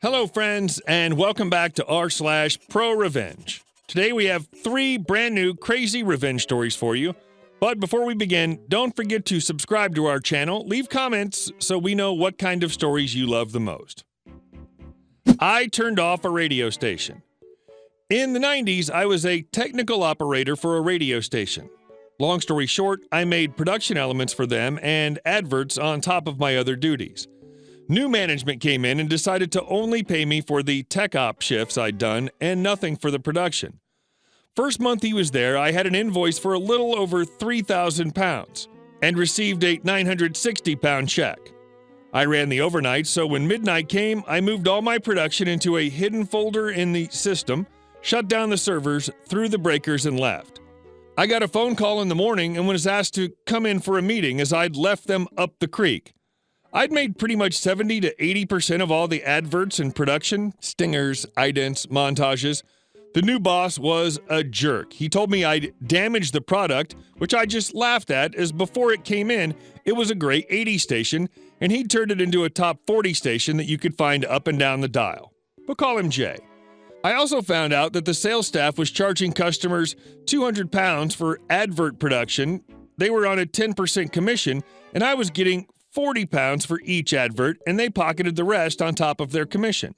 Hello, friends, and welcome back to r/ProRevenge. Today we have 3 brand new crazy revenge stories for you. But before we begin, don't forget to subscribe to our channel, leave comments so we know what kind of stories you love the most. I turned off a radio station. In the 90s, I was a technical operator for a radio station. Long story short, I made production elements for them and adverts on top of my other duties. New management came in and decided to only pay me for the tech op shifts I'd done and nothing for the production. First month he was there, I had an invoice for a little over £3,000 and received a £960 check. I ran the overnight, so when midnight came, I moved all my production into a hidden folder in the system, shut down the servers, threw the breakers, and left. I got a phone call in the morning and was asked to come in for a meeting as I'd left them up the creek. I'd made pretty much 70 to 80% of all the adverts in production, stingers, idents, montages. The new boss was a jerk. He told me I'd damaged the product, which I just laughed at, as before it came in, it was a great 80 station, and he'd turned it into a top 40 station that you could find up and down the dial. We'll call him Jay. I also found out that the sales staff was charging customers £200 for advert production. They were on a 10% commission, and I was getting £40 for each advert, and they pocketed the rest on top of their commission.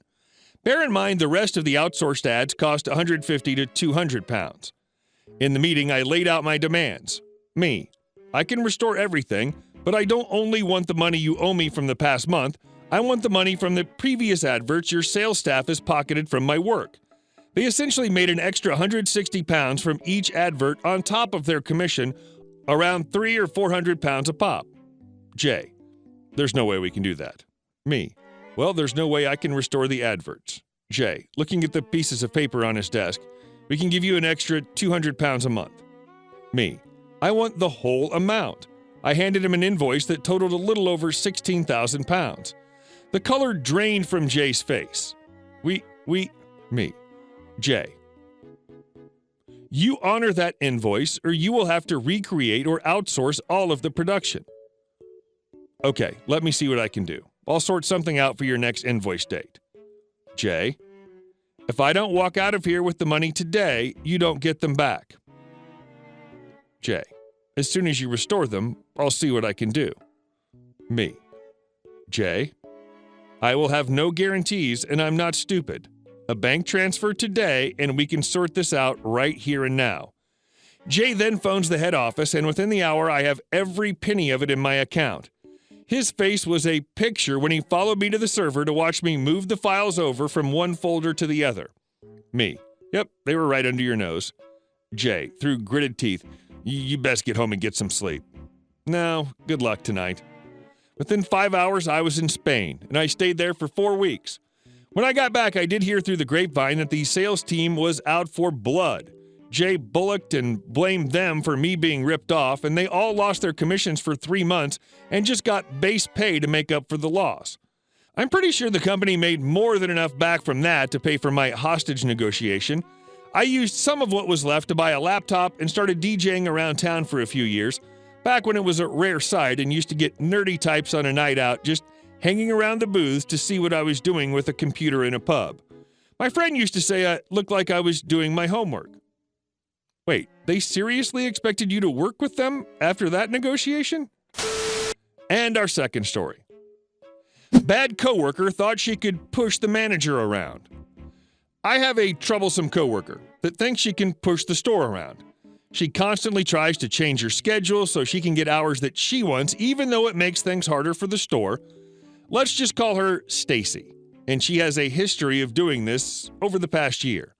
Bear in mind the rest of the outsourced ads cost £150 to £200. In the meeting, I laid out my demands. Me. I can restore everything, but I don't only want the money you owe me from the past month, I want the money from the previous adverts your sales staff has pocketed from my work. They essentially made an extra £160 from each advert on top of their commission, around £300 or £400 a pop. Jay. There's no way we can do that. Me. Well, there's no way I can restore the adverts. Jay, looking at the pieces of paper on his desk, we can give you an extra £200 a month. Me. I want the whole amount. I handed him an invoice that totaled a little over £16,000. The color drained from Jay's face. Me. Jay. You honor that invoice, or you will have to recreate or outsource all of the production. Okay, let me see what I can do. I'll sort something out for your next invoice date. Jay. If I don't walk out of here with the money today, you don't get them back. Jay. As soon as you restore them, I'll see what I can do. Me. Jay. I will have no guarantees, and I'm not stupid. A bank transfer today, and we can sort this out right here and now. Jay then phones the head office, and within the hour, I have every penny of it in my account. His face was a picture when he followed me to the server to watch me move the files over from one folder to the other. Me. Yep, they were right under your nose. Jay, through gritted teeth, you best get home and get some sleep. No, good luck tonight. Within 5 hours, I was in Spain, and I stayed there for 4 weeks. When I got back, I did hear through the grapevine that the sales team was out for blood. Jay bullocked and blamed them for me being ripped off, and they all lost their commissions for 3 months and just got base pay to make up for the loss. I'm pretty sure the company made more than enough back from that to pay for my hostage negotiation. I used some of what was left to buy a laptop and started DJing around town for a few years, back when it was a rare sight and used to get nerdy types on a night out just hanging around the booths to see what I was doing with a computer in a pub. My friend used to say I looked like I was doing my homework. Wait, they seriously expected you to work with them after that negotiation? And our second story. Bad coworker thought she could push the manager around. I have a troublesome coworker that thinks she can push the store around. She constantly tries to change her schedule so she can get hours that she wants, even though it makes things harder for the store. Let's just call her Stacy, and she has a history of doing this over the past year.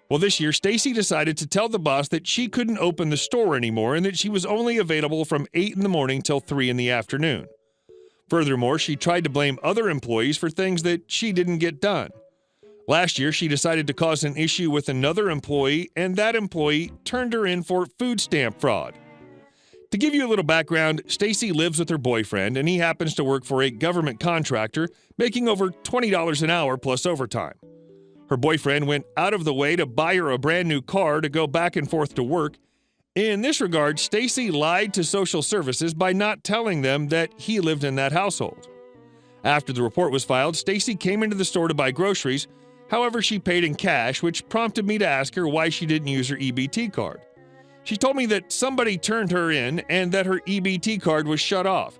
Well, this year, Stacy decided to tell the boss that she couldn't open the store anymore and that she was only available from 8 in the morning till 3 in the afternoon. Furthermore, she tried to blame other employees for things that she didn't get done. Last year, she decided to cause an issue with another employee, and that employee turned her in for food stamp fraud. To give you a little background, Stacy lives with her boyfriend, and he happens to work for a government contractor, making over $20 an hour plus overtime. Her boyfriend went out of the way to buy her a brand new car to go back and forth to work. In this regard, Stacy lied to social services by not telling them that he lived in that household. After the report was filed, Stacy came into the store to buy groceries. However, she paid in cash, which prompted me to ask her why she didn't use her EBT card. She told me that somebody turned her in and that her EBT card was shut off.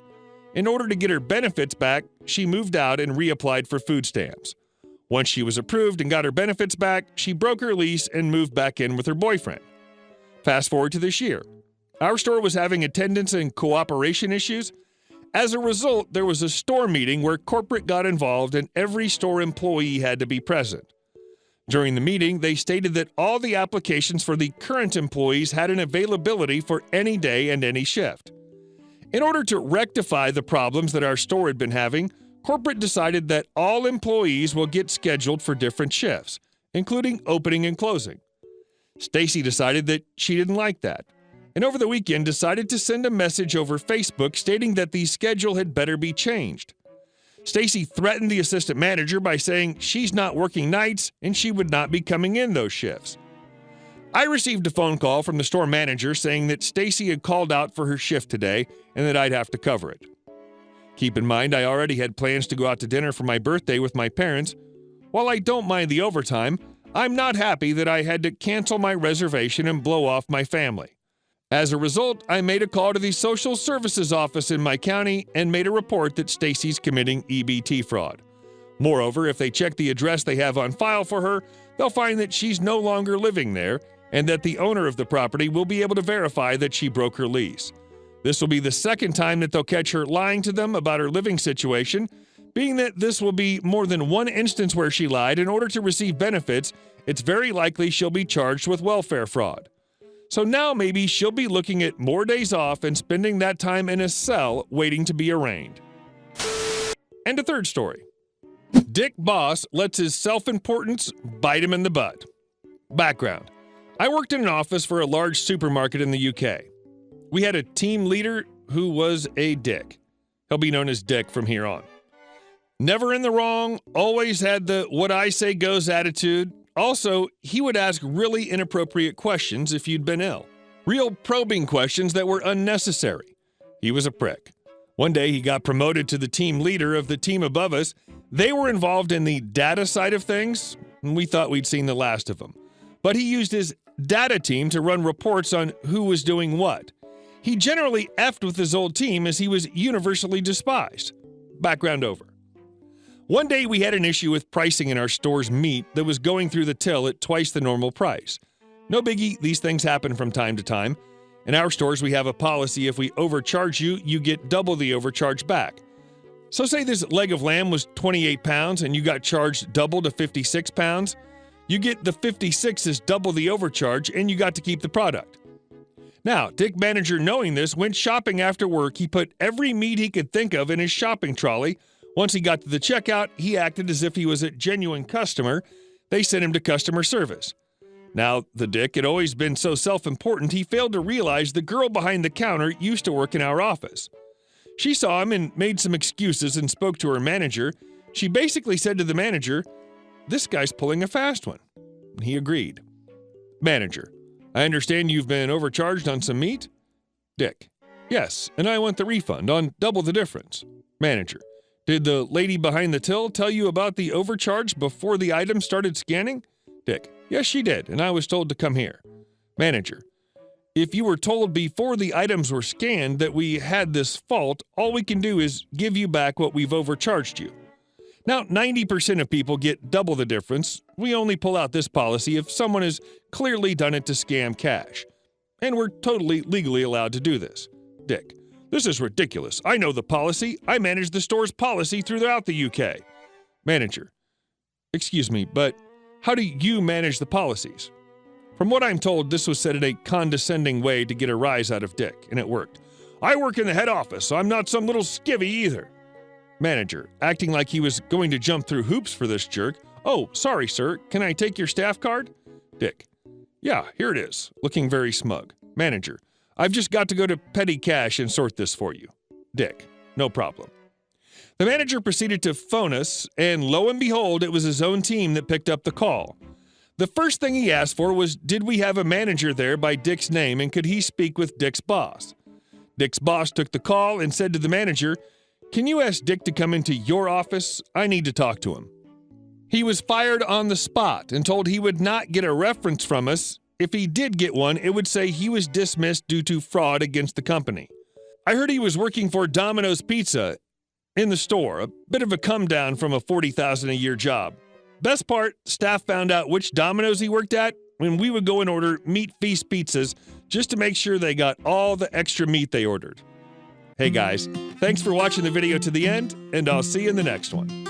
In order to get her benefits back, she moved out and reapplied for food stamps. Once she was approved and got her benefits back, she broke her lease and moved back in with her boyfriend. Fast forward to this year. Our store was having attendance and cooperation issues. As a result, there was a store meeting where corporate got involved and every store employee had to be present. During the meeting, they stated that all the applications for the current employees had an availability for any day and any shift. In order to rectify the problems that our store had been having, corporate decided that all employees will get scheduled for different shifts, including opening and closing. Stacy decided that she didn't like that, and over the weekend decided to send a message over Facebook stating that the schedule had better be changed. Stacy threatened the assistant manager by saying she's not working nights and she would not be coming in those shifts. I received a phone call from the store manager saying that Stacy had called out for her shift today and that I'd have to cover it. Keep in mind, I already had plans to go out to dinner for my birthday with my parents. While I don't mind the overtime, I'm not happy that I had to cancel my reservation and blow off my family. As a result, I made a call to the social services office in my county and made a report that Stacy's committing EBT fraud. Moreover, if they check the address they have on file for her, they'll find that she's no longer living there and that the owner of the property will be able to verify that she broke her lease. This will be the second time that they'll catch her lying to them about her living situation. Being that this will be more than one instance where she lied in order to receive benefits, it's very likely she'll be charged with welfare fraud. So now maybe she'll be looking at more days off and spending that time in a cell waiting to be arraigned. And a third story. Dick Boss lets his self-importance bite him in the butt. Background. I worked in an office for a large supermarket in the UK. We had a team leader who was a dick. He'll be known as Dick from here on. Never in the wrong, always had the what I say goes attitude. Also, he would ask really inappropriate questions if you'd been ill. Real probing questions that were unnecessary. He was a prick. One day he got promoted to the team leader of the team above us. They were involved in the data side of things, and we thought we'd seen the last of him. But he used his data team to run reports on who was doing what. He generally effed with his old team as he was universally despised. Background over. One day we had an issue with pricing in our store's meat that was going through the till at twice the normal price. No biggie, these things happen from time to time. In our stores, we have a policy: if we overcharge you, you get double the overcharge back. So say this leg of lamb was 28 pounds and you got charged double to 56 pounds. You get the 56 as double the overcharge and you got to keep the product. Now, Dick Manager, knowing this, went shopping after work. He put every meat he could think of in his shopping trolley. Once he got to the checkout, he acted as if he was a genuine customer. They sent him to customer service. Now, the Dick had always been so self-important, he failed to realize the girl behind the counter used to work in our office. She saw him and made some excuses and spoke to her manager. She basically said to the manager, "This guy's pulling a fast one." He agreed. Manager: I understand you've been overcharged on some meat? Dick: Yes, and I want the refund on double the difference. Manager: Did the lady behind the till tell you about the overcharge before the item started scanning? Dick: Yes, she did, and I was told to come here. Manager: If you were told before the items were scanned that we had this fault, all we can do is give you back what we've overcharged you. Now, 90% of people get double the difference. We only pull out this policy if someone has clearly done it to scam cash. And we're totally legally allowed to do this. Dick: This is ridiculous. I know the policy. I manage the store's policy throughout the UK. Manager: Excuse me, but how do you manage the policies? From what I'm told, this was said in a condescending way to get a rise out of Dick, and it worked. I work in the head office, so I'm not some little skivvy either. Manager, acting like he was going to jump through hoops for this jerk. Oh, sorry, sir. Can I take your staff card? Dick: Yeah, here it is. Looking very smug. Manager: I've just got to go to petty cash and sort this for you. Dick: No problem. The manager proceeded to phone us, and lo and behold, it was his own team that picked up the call. The first thing he asked for was, did we have a manager there by Dick's name, and could he speak with Dick's boss? Dick's boss took the call and said to the manager, Can you ask Dick to come into your office? I need to talk to him. He was fired on the spot and told he would not get a reference from us. If he did get one, it would say he was dismissed due to fraud against the company. I heard he was working for Domino's Pizza in the store, a bit of a come down from a $40,000 a year job. Best part, staff found out which Domino's he worked at when we would go and order meat feast pizzas just to make sure they got all the extra meat they ordered. Hey guys, thanks for watching the video to the end, and I'll see you in the next one.